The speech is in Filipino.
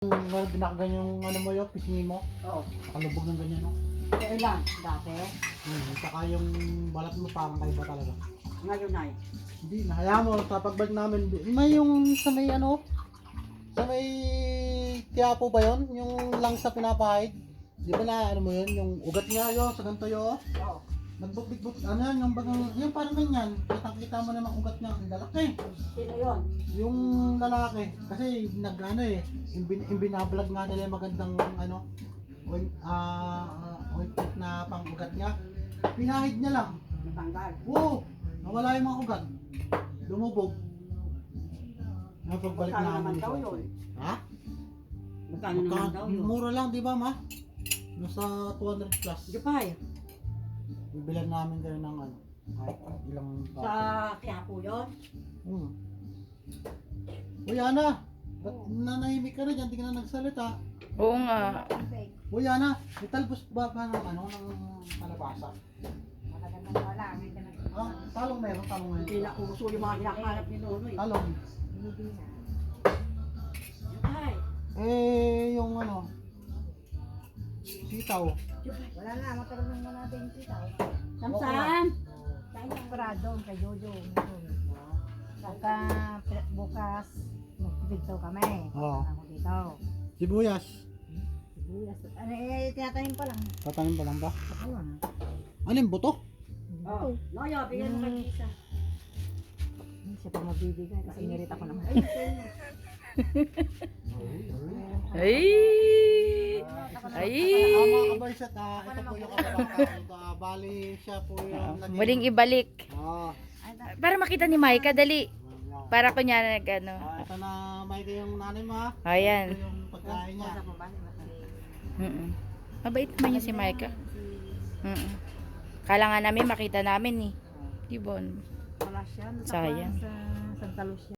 Binakagan yung ano mo yun, pisngi mo. Oo. Nakalubog ng ganyan, no? Kailan? Dati? Saka yung balat mo parang kaiba talaga. Ngayon ay. Hindi, nahaya mo, sa pagbalik namin, may yung sa may ano, sa may Quiapo ba yun? Yung lang sa pinapahid. Di ba na, ano mo yun, yung ugat niya yun, sa ganito yun. Oo. Nagbukbik-buk, ano yan, yung bagang, yung parang ganyan. Kitang-kita mo naman ugat niya, ang lalaki. Sino yun? Yung lalaki, kasi nag-ano eh, yung binablog nga nila yung magandang ano, ointment na pang-ugat niya. Pinahid niya lang. Natanggal. Oo, nawala yung mga ugat. Lumubog. Pagbalik Magkano namin naman ito. daw yun? Ha? Magkano naman daw yun? Mura lang, di ba ma? Nasa 200 plus. Jupay. Bibilan namin kayo ng ano, kahit ilang Sa Quiapo yun? Uy Ana, ba't nanahimik ka na dyan? Di ka na nagsalita. Oo nga. Uy Ana, italbos ba ka ng ano, ng kalabasa? Ah, talong meron, talong Hindi meron. na uso yung mga hinahanap ni Nonoy. Talong. Jupay. Yung ano, sitaw. Wala na, magkaroon na natin yung sitaw. Samsan! Kaya yung parado kay Jojo. Saka bukas, magpipigtaw kami. Oo. Ako dito. Sibuyas. Sibuyas. Ano tinatanim pa lang. Tatanim pa lang ba? Ayun. Ano yung buto? Oh, Noyo, bigyan mo kay isa. Hindi siya pa mabibigay kasi nirit ako naman. Ay! Ay! Mga kabaysat, ito po yung kababata. Bali siya po yung Muling ibalik. Oo. Para makita ni Maika, dali. Para kunya nag ano. Ito na may yung nanay mo ha. Ayan. Ito yung pagkain niya. Mabait naman yun si Maika. Kala nga namin makita namin eh. Ibon. Wala siya. Sayang. Sa Santa Lucia.